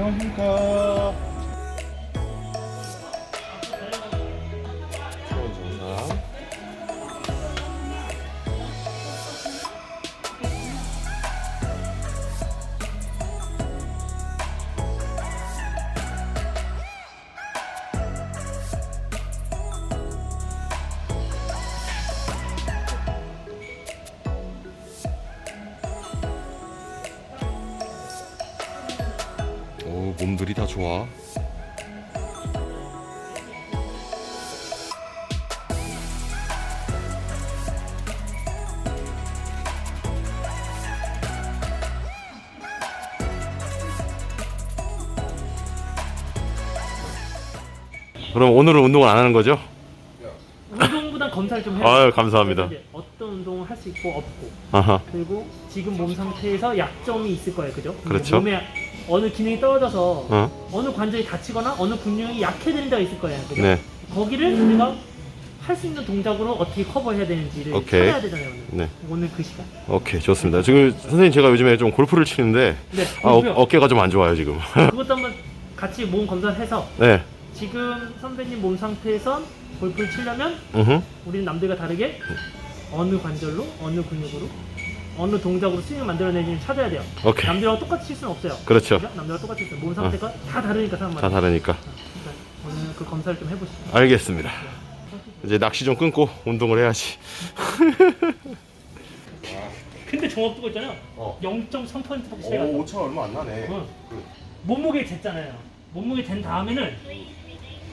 안녕하십니까. 수원 정상. 오, 몸들이 다 좋아. 그럼 오늘은 운동을 안 하는 거죠? 운동보단 검사를 좀 해요. 아유, 감사합니다. 이제 어떤 운동을 할 수 있고 없고, 아하. 그리고 지금 몸 상태에서 약점이 있을 거예요, 그죠? 그렇죠. 몸에 어느 기능이 떨어져서 어? 어느 관절이 다치거나 어느 근육이 약해지는 데가 있을 거예요, 그죠? 네. 거기를 우리가 할 수 있는 동작으로 어떻게 커버해야 되는지를 오케이. 찾아야 되잖아요, 오늘. 네. 오늘 그 시간. 오케이, 좋습니다. 지금 선생님 제가 요즘에 좀 골프를 치는데 네, 아, 어깨가 좀 안 좋아요 지금. 그것도 한번 같이 몸 검사를 해서 네. 지금 선배님 몸 상태에선 골프를 치려면 우리는 남들과 다르게 어느 관절로, 어느 근육으로, 어느 동작으로 스윙을 만들어내는지 찾아야 돼요. 오케이. 남들하고 똑같이 칠 수는 없어요. 그렇죠. 그죠? 남들하고 똑같이 칠 수 없어요. 몸 상태가 다 다르니까 사람마다. 다 다르니까. 그러니까 오늘 그 검사를 좀 해보시죠. 알겠습니다. 이제 낚시 좀 끊고 운동을 해야지. 근데 정확도가 있잖아요. 어. 0.3%밖에 차이가 안 나. 5천 얼마 안 나네. 응. 몸무게 쟀잖아요. 몸무게 잰 다음에는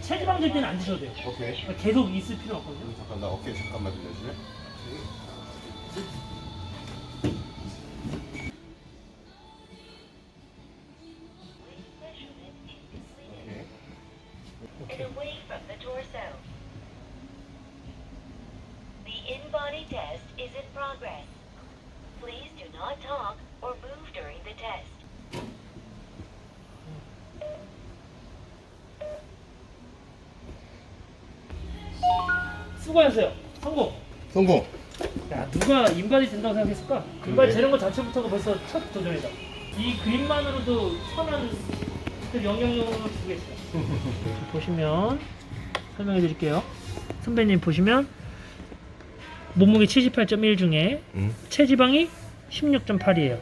체지방 잴 때는 안 드셔도 돼요. 오케이. 그러니까 계속 있을 필요 없거든요. 잠깐 나 어깨 잠깐만 빌려주면. 오케이. Away from the torso. The in-body test is in progress. Please do not talk or move during the test. 수고하셨어요. 성공. 성공. 야, 누가 인바디 된다고 생각했을까? 인바디 되는 것 자체부터가 벌써 첫 도전이다. 이 그림만으로도 선한 그 영향력을 주겠어요. 보시면 설명해 드릴게요. 선배님 보시면 몸무게 78.1 중에 체지방이 16.8이에요.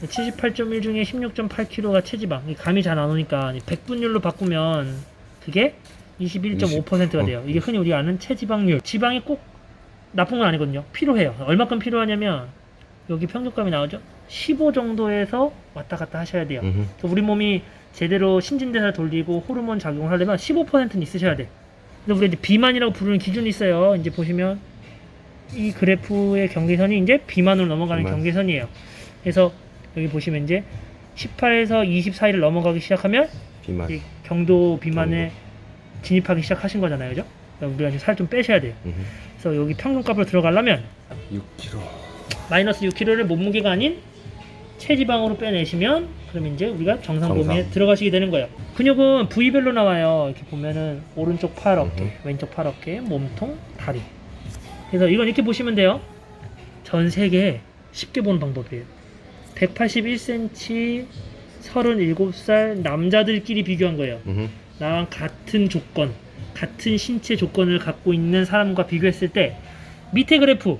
78.1 중에 16.8kg가 체지방. 이 감이 잘 안 오니까 100분율로 바꾸면 그게 21.5%가 돼요. 이게 흔히 우리가 아는 체지방률. 지방이 꼭 나쁜 건 아니거든요. 필요해요. 얼마큼 필요하냐면 여기 평균감이 나오죠. 15 정도에서 왔다 갔다 하셔야 돼요. 그래서 우리 몸이 제대로 신진대사를 돌리고 호르몬 작용을 하려면 15%는 있으셔야 돼. 근데 우리 이제 비만이라고 부르는 기준이 있어요. 이제 보시면 이 그래프의 경계선이 이제 비만으로 넘어가는 비만. 경계선이에요. 그래서 여기 보시면 이제 18에서 20 사이를 넘어가기 시작하면 비만. 이 경도 비만에 진입하기 시작하신 거잖아요, 그죠? 그러니까 우리가 이제 살 좀 빼셔야 돼요. 그래서 여기 평균값으로 들어가려면 6kg. 마이너스 6kg를 몸무게가 아닌 체지방으로 빼내시면 그럼 이제 우리가 정상 범위에 정상. 들어가시게 되는 거예요. 근육은 부위별로 나와요. 이렇게 보면은 오른쪽 팔 어깨, 왼쪽 팔 어깨, 몸통, 다리. 그래서 이건 이렇게 보시면 돼요. 전 세계 쉽게 보는 방법이에요. 181cm 37살 남자들끼리 비교한 거예요. 나랑 같은 조건, 같은 신체 조건을 갖고 있는 사람과 비교했을 때 밑에 그래프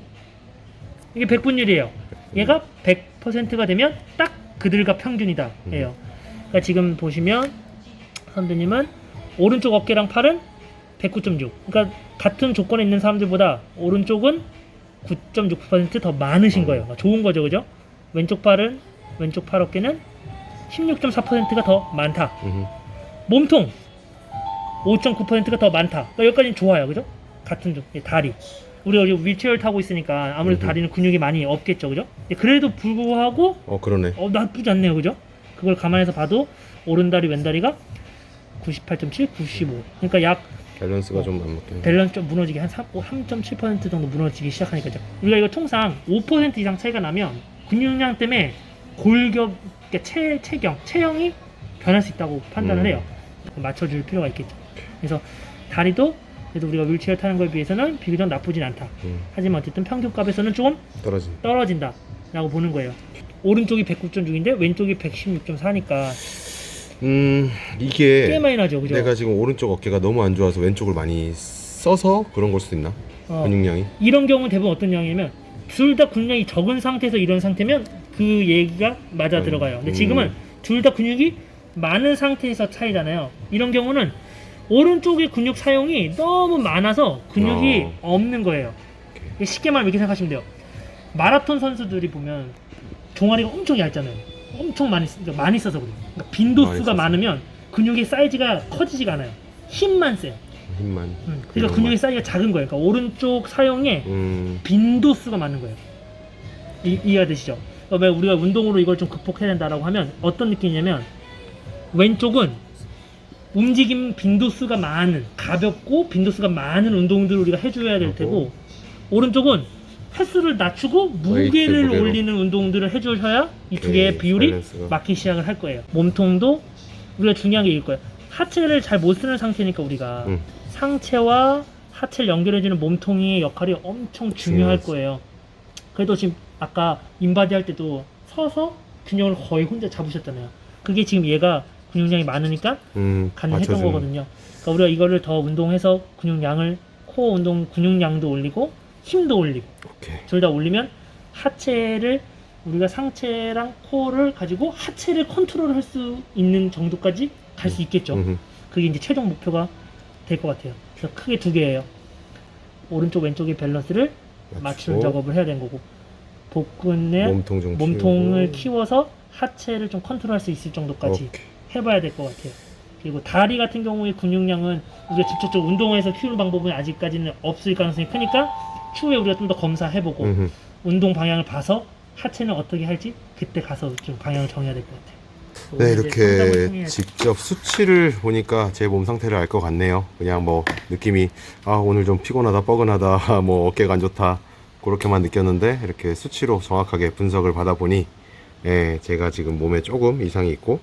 이게 100분율이에요. 얘가 100%가 되면 딱 그들과 평균이다 예요. 그러니까 지금 보시면 선배님은 오른쪽 어깨랑 팔은 109.6. 그러니까 같은 조건에 있는 사람들보다 오른쪽은 9.6% 더 많으신 거예요. 그러니까 좋은 거죠, 그죠? 왼쪽 팔은 왼쪽 팔 어깨는 16.4%가 더 많다. 몸통 5.9%가 더 많다. 그러니까 여기까지는 좋아요, 그죠? 같은 쪽 다리. 우리가 휠체어를 타고 있으니까 아무래도 다리는 근육이 많이 없겠죠, 그죠? 그래도 불구하고 그러네. 나쁘지 않네요, 그죠? 그걸 감안해서 봐도 오른다리 왼다리가 98.7, 95. 그러니까 약 밸런스가 좀 안 맞긴 해. 밸런스 좀 무너지게 한 3.7% 정도 무너지기 시작하니까죠. 우리가 이거 통상 5% 이상 차이가 나면 근육량 때문에 골격, 그러니까 체형이 변할 수 있다고 판단을 해요. 맞춰줄 필요가 있겠죠. 그래서 다리도 그래도 우리가 휠체어 타는 거에 비해서는 비교적 나쁘진 않다. 하지만 어쨌든 평균값에서는 조금 떨어진다 라고 보는 거예요. 오른쪽이 109.6인데 왼쪽이 116.4니까 이게 꽤 많이 나죠, 그죠? 내가 지금 오른쪽 어깨가 너무 안 좋아서 왼쪽을 많이 써서 그런 걸 수도 있나? 근육량이? 이런 경우는 대부분 어떤 양이냐면 둘 다 근육량이 적은 상태에서 이런 상태면 그 얘기가 맞아 들어가요. 근데 지금은 둘 다 근육이 많은 상태에서 차이잖아요. 이런 경우는 오른쪽의 근육 사용이 너무 많아서 근육이 없는 거예요. 쉽게 말하면 이렇게 생각하시면 돼요. 마라톤 선수들이 보면 종아리가 엄청 얇잖아요. 엄청 많이 써서 그래요. 그러니까 빈도수가 많으면 근육의 사이즈가 커지지가 않아요. 힘만 세요. 힘만. 그러니까 근육의 사이즈가 작은 거예요. 그러니까 오른쪽 사용에 빈도수가 많은 거예요. 이해가 되시죠? 그러니까 우리가 운동으로 이걸 좀 극복해야 된다라고 하면 어떤 느낌이냐면 왼쪽은 움직임 빈도수가 많은, 가볍고 빈도수가 많은 운동들을 우리가 해줘야 될 테고, 오른쪽은 횟수를 낮추고 무게를 무게로. 올리는 운동들을 해주셔야 이 두 개의 비율이 밸런스가. 맞기 시작을 할 거예요. 몸통도 우리가 중요한 게 이길 거예요. 하체를 잘 못 쓰는 상태니까 우리가 상체와 하체를 연결해주는 몸통의 역할이 엄청 중요할 중요하지. 거예요. 그래도 지금 아까 인바디 할 때도 서서 균형을 거의 혼자 잡으셨잖아요. 그게 지금 얘가 근육량이 많으니까 가능했던 거거든요. 그러니까 우리가 이거를 더 운동해서 근육량을 코어 운동 근육량도 올리고 힘도 올리고 오케이. 둘 다 올리면 하체를 우리가 상체랑 코어를 가지고 하체를 컨트롤할 수 있는 정도까지 갈 수 있겠죠. 그게 이제 최종 목표가 될 것 같아요. 그래서 크게 두 개예요. 오른쪽 왼쪽의 밸런스를 맞추는 작업을 해야 되는 거고, 복근의 몸통 좀 몸통을 키워서 하체를 좀 컨트롤할 수 있을 정도까지 오케이. 해봐야 될 것 같아요. 그리고 다리 같은 경우에 근육량은 우리가 직접적으로 운동해서 키우는 방법은 아직까지는 없을 가능성이 크니까 추후에 우리가 좀 더 검사해보고 운동 방향을 봐서 하체는 어떻게 할지 그때 가서 좀 방향을 정해야 될 것 같아요. 네, 이제 상담을 이렇게 통해야지. 직접 수치를 보니까 제 몸 상태를 알 것 같네요. 그냥 뭐 느낌이 오늘 좀 피곤하다, 뻐근하다, 뭐 어깨가 안 좋다 그렇게만 느꼈는데 이렇게 수치로 정확하게 분석을 받아보니 제가 지금 몸에 조금 이상이 있고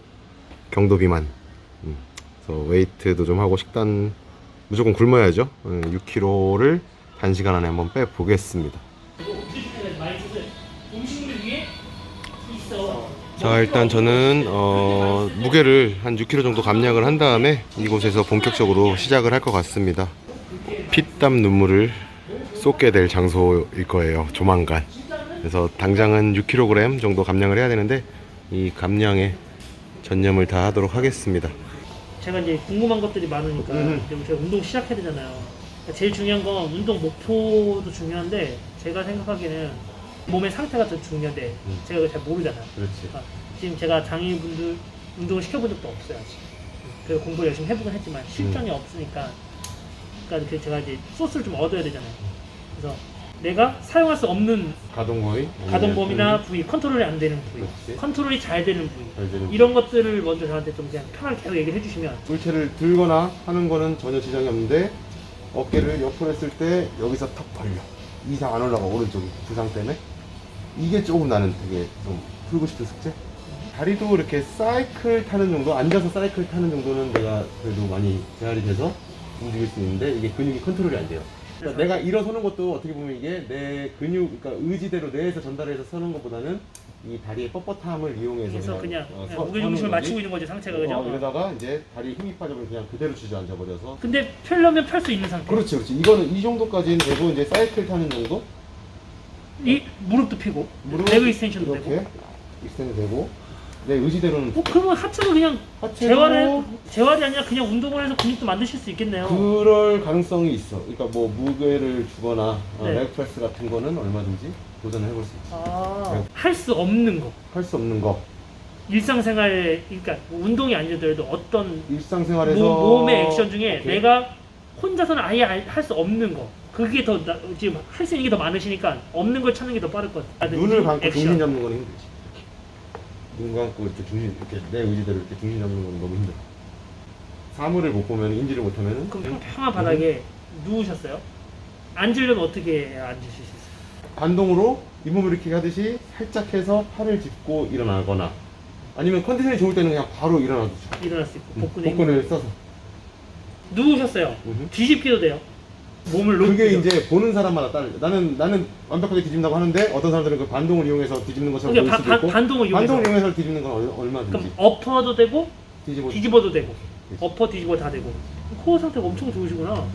경도 비만, 그래서 웨이트도 좀 하고 식단 무조건 굶어야죠. 6kg를 단시간 안에 한번 빼보겠습니다. 음식물 위에 있어. 자, 일단 저는 무게를 한 6kg 정도 감량을 한 다음에 이곳에서 본격적으로 시작을 할 것 같습니다. 피땀 눈물을 쏟게 될 장소일 거예요, 조만간. 그래서 당장은 6kg 정도 감량을 해야 되는데 이 감량에 전념을 다 하도록 하겠습니다. 제가 이제 궁금한 것들이 많으니까 그리고 제가 운동 시작해야 되잖아요. 그러니까 제일 중요한 건 운동 목표도 중요한데 제가 생각하기에는 몸의 상태가 더 중요한데 제가 그걸 잘 모르잖아요. 그렇지. 그러니까 지금 제가 장애인분들 운동을 시켜본 적도 없어요 아직. 그래서 공부를 열심히 해보긴 했지만 실전이 없으니까 그러니까 제가 이제 소스를 좀 얻어야 되잖아요. 그래서 내가 사용할 수 없는 가동범위나 부위, 컨트롤이 안 되는 부위, 그렇지. 컨트롤이 잘 되는 부위 잘 되는 이런 것들을 먼저 저한테 좀 그냥 편하게 계속 얘기를 해주시면 뿔체를 들거나 하는 거는 전혀 지장이 없는데 어깨를 옆으로 했을 때 여기서 턱 벌려 이상 안 올라가, 오른쪽이 부상 때문에. 이게 조금 나는 되게 좀 풀고 싶은 숙제. 다리도 이렇게 사이클 타는 정도, 앉아서 사이클 타는 정도는 내가 그래도 많이 재활이 돼서 움직일 수 있는데 이게 근육이 컨트롤이 안 돼요. 그러니까 내가 일어서는 것도 어떻게 보면 이게 내 근육, 그러니까 의지대로 뇌에서 전달해서 서는 것보다는 이 다리의 뻣뻣함을 이용해서 그래서 그냥 서는 무게중심을 거지. 맞추고 있는 거지 상체가 그죠? 이러다가 이제 다리 힘이 빠져버리면 그냥 그대로 주저앉아 버려서. 근데 펴려면 펼 수 있는 상태. 그렇지, 그렇지. 이거는 이 정도까지는 되고 이제 사이클 타는 정도. 이 무릎도 펴고 무릎 레그 익스텐션도 이렇게 되고. 익스텐드 되고 내 의지대로는. 그러면 하체도 그냥 하체로 재활이 아니라 그냥 운동을 해서 근육도 만드실 수 있겠네요. 그럴 가능성이 있어. 그러니까 뭐 무게를 주거나 네. 레그 프레스 같은 거는 얼마든지 도전을 해볼 수 있어. 할 수 없는 거. 할 수 없는 거. 일상생활에 그러니까 운동이 아니더라도 어떤 일상생활에서 몸의 액션 중에 오케이. 내가 혼자서는 아예 할 수 없는 거. 그게 더 지금 할 수 있는 게 더 많으시니까 없는 걸 찾는 게 더 빠를 것 같아요. 눈을 감고 중심 잡는 거는 힘들지. 눈 감고 이렇게 중심, 이렇게 내 의지대로 이렇게 중심 잡는 건 너무 힘들어. 사물을 못 보면, 인지를 못 하면은. 그럼 평평한 바닥에 누우셨어요? 앉으려면 어떻게 앉으실 수 있어요? 반동으로 잇몸을 이렇게 하듯이 살짝 해서 팔을 짚고 일어나거나, 아니면 컨디션이 좋을 때는 그냥 바로 일어나도 돼. 일어날 수 있고 복근에 복근을 써서. 누우셨어요. 뒤집기도 돼요. 몸을 그게 높이죠. 이제 보는 사람마다 다르죠. 나는 완벽하게 뒤집는다고 하는데 어떤 사람들은 그 반동을 이용해서 뒤집는 것처럼 그러니까 보일 수도 있고, 반동을 이용해서. 반동을 이용해서 뒤집는 건 얼마든지. 그럼 엎어도 되고 뒤집어도 되고 그치. 엎어 뒤집어 다 되고 코어 상태가 엄청 좋으시구나.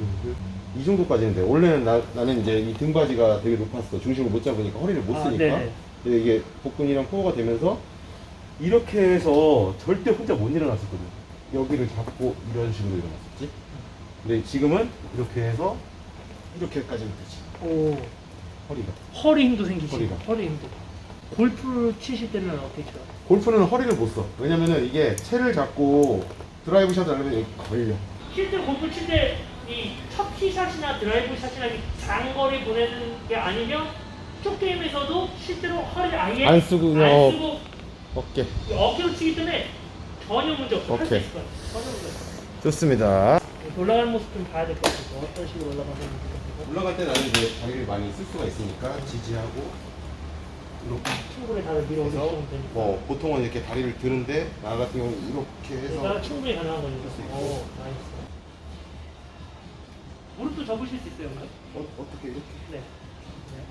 이 정도까지는 돼. 원래는 나는 이제 이 등받이가 되게 높았어. 중심을 못 잡으니까 허리를 못 쓰니까. 네네. 근데 이게 복근이랑 코어가 되면서 이렇게 해서 절대 혼자 못 일어났었거든. 여기를 잡고 이런 식으로 일어났었지. 근데 지금은 이렇게 해서 이렇게까지는 되지. 오, 허리가. 허리 힘도 생기시고 허리가. 허리 힘도. 골프 치실 때는 어떻게 쳐요? 골프는 허리를 못 써. 왜냐면은 이게 채를 잡고 드라이브 샷을 하려면 여기 걸려. 실제 골프 칠 때 이 첫 티샷이나 드라이브 샷이나 이 장거리 보내는 게 아니면 쪽 게임에서도 실제로 허리를 아예 안 쓰고 그냥 안 쓰고 어깨. 어깨로 치기 때문에 전혀 문제 없어. 할 수 오케이. 있을 거예요. 전혀 문제 없어. 좋습니다. 올라가는 모습 좀 봐야 될 것 같아요. 어떤 식으로 올라가는지 같아요. 올라갈 때 나는 이제 다리를 많이 쓸 수가 있으니까 지지하고 이렇게 충분히 다들 밀어 해서 올리시면 되니까. 뭐 보통은 이렇게 다리를 드는데 나 같은 경우는 이렇게 해서 그러니까 충분히 가능한 거니까. 할수 있고. 오, 나이스. 무릎도 접으실 수 있어요, 그럼? 어떻게 이렇게 네. 네.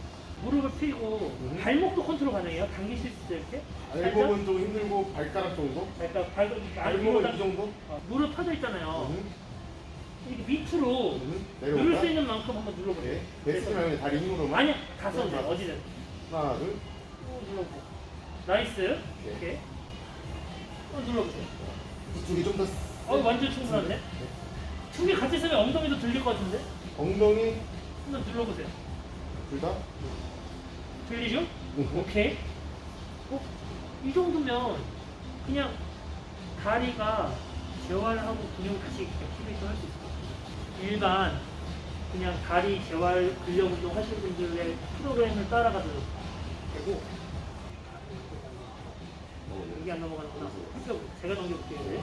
무릎을 펴고 발목도 컨트롤 가능해요? 당기실 수 있어요, 이렇게? 발목은 좀 힘들고 발가락 정도? 그러니까 발목은 이 정도? 무릎 펴져 있잖아요. 음. 이렇게 밑으로 누를 내려올까? 수 있는 만큼 한번 눌러보세요. 네. 베스트 말고 다리 힘으로만. 아니야, 다 써도 돼요. 어디든. 하나, 둘. 또 눌러보세요. 나이스. 이렇게. 또 눌러보세요. 이쪽이 좀 더. 완전 충분한데? 두 개 같이 쓰면 엉덩이도 들릴 것 같은데? 엉덩이 한번 눌러보세요. 둘 다. 들리죠? 응. 오케이. 이 정도면 그냥 다리가 재활하고 근육 다시 액티베이션 할 수 있어요. 일반 그냥 다리 재활 근력 운동 하시는 분들의 프로그램을 따라가도 되고. 여기 안 넘어가는구나. 제가 넘겨볼게요. 이제.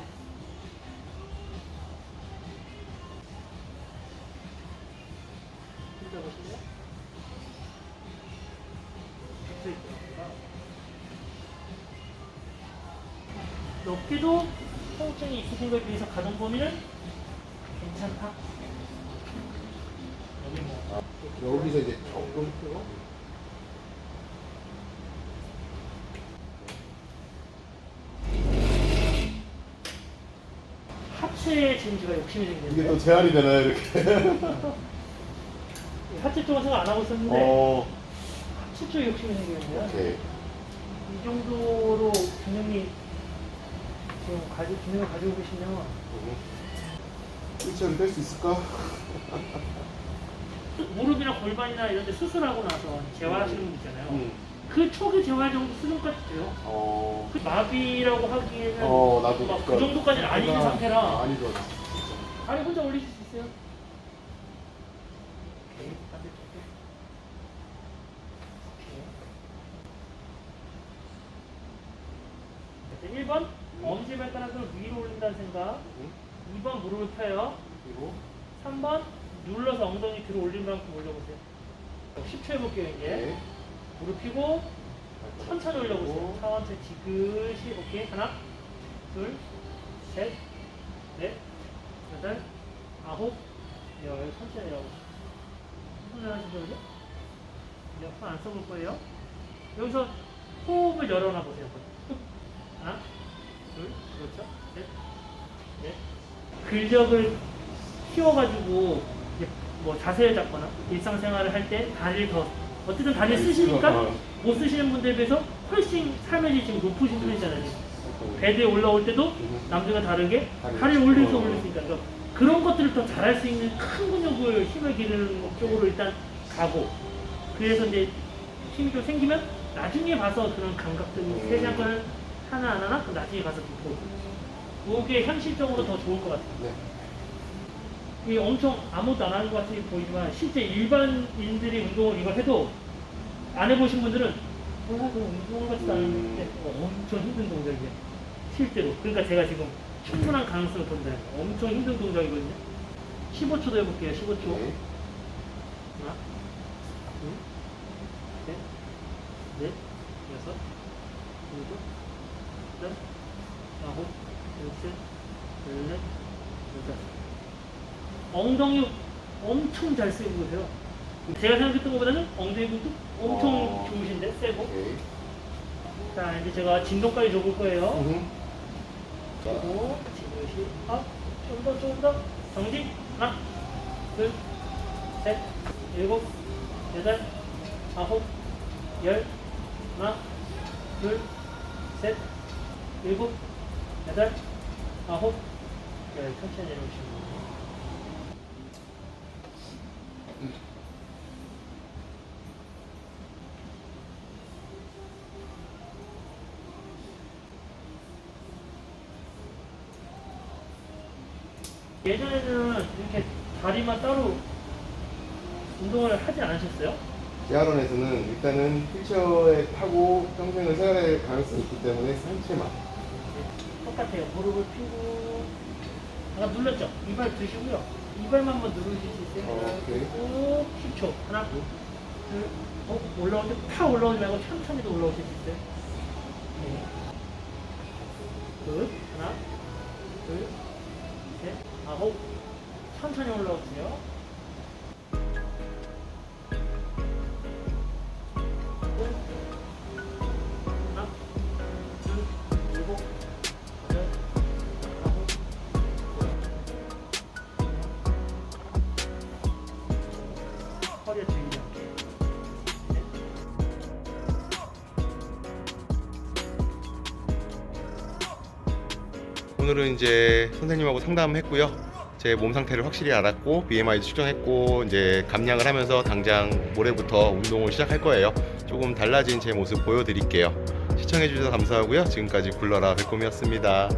혼자 보실래요? 높게도 통증이 있으신 거에 비해서 가동 범위는 괜찮다. 여기 뭐 여기서 이제 조금 펴고. 하체에 지금 제가 욕심이 이게 또 생기는데 재활이 되나요 이렇게? 하체 쪽은 생각 안 하고 있었는데 하체 쪽에 욕심이 생기는데요. 오케이. 이 정도로 균형이 지금 균형을 가지고 계시면 일체는 뺄 수 있을까? 무릎이나 골반이나 이런 데 수술하고 나서 재활하시는 분 있잖아요. 그 초기 재활 정도 수준까지 돼요. 그 마비라고 하기에는 나도 막 그 정도까지는 아닌 상태라 많이 좋아졌어. 다리 혼자 올리실 수 있어요? 오케이, 반대쪽에. 오케이. 1번 엄지발가락을 위로 올린다는 생각. 2번 무릎을 펴요. 그리고 3번 눌러서 엉덩이 들어 올린 만큼 올려보세요. 10초 해볼게요 이제. 네. 무릎 펴고 천천히 올려보세요. 천천히 지그시. 오케이. 하나, 둘, 셋, 넷, 여덟, 아홉, 열. 천천히 내려오세요. 손을 하시죠 이제. 이제 손 안 써볼 거예요. 여기서 호흡을 열어놔 보세요. 하나, 둘, 그렇죠. 셋, 넷. 근력을 키워가지고 이제 뭐 자세를 잡거나 일상생활을 할 때 다리를 더 어쨌든 다리를 쓰시니까 못 쓰시는 분들에 비해서 훨씬 삶의 질이 지금 높으신 편이잖아요. 베드에 올라올 때도 남들과 다르게 다리를 올릴 수 있으니까 그런 것들을 더 잘할 수 있는 큰 근육을 힘을 기르는 쪽으로 일단 가고 그래서 이제 힘이 좀 생기면 나중에 봐서 그런 감각들이 세세한 거는 하나 안 하나 그럼 나중에 가서 보고 그게 현실적으로 더 좋을 것 같아요. 네. 이게 엄청 아무것도 안 하는 것 같이 보이지만 실제 일반인들이 운동을 이걸 해도 안 해보신 분들은 몰라 그 운동 같지도 않은데 엄청 힘든 동작이에요. 실제로. 그러니까 제가 지금 충분한 가능성을 본다는 거예요. 엄청 힘든 동작이거든요. 15초도 해볼게요. 15초. 네. 하나, 둘, 셋, 넷, 여섯, 일곱, 여덟, 아홉, 열셋, 열넷, 여덟. 엉덩이 엄청 잘 쓰고 계세요. 제가 생각했던 것보다는 엉덩이 근도 엄청 좋으신데 세고. 오케이. 자 이제 제가 진동까지 줘볼 거예요. 그리고 지그시 업. 좀 더. 정지. 하나, 둘, 셋, 일곱, 여덟, 아홉, 열. 하나, 둘, 셋, 일곱, 여덟, 아홉, 열. 천천히 내려오시고. 예전에는 이렇게 다리만 따로 운동을 하지 않으셨어요? 제아론에서는 일단은 휠체어에 타고 평생을 생활할 가능성이 있기 때문에 상체만. 똑같아요. 무릎을 펴고 아까 눌렀죠? 이발 드시고요. 이발만 한번 누르실 수 있어요. 오케이. 꾹 10초. 하나, 둘, 올라올 때 팍 올라오지 말고 천천히도 올라오실 수 있어요. 네. 끝. 하나, 둘, 셋, 아홉. 천천히 올라오세요. 하나, 둘, 일곱, 여덟, 아홉, 허리에 들리지 않게. 넷. 오늘은 이제 선생님하고 상담했고요. 제 몸 상태를 확실히 알았고 BMI도 측정했고 이제 감량을 하면서 당장 모레부터 운동을 시작할 거예요. 조금 달라진 제 모습 보여드릴게요. 시청해주셔서 감사하고요. 지금까지 굴러라 백곰이었습니다.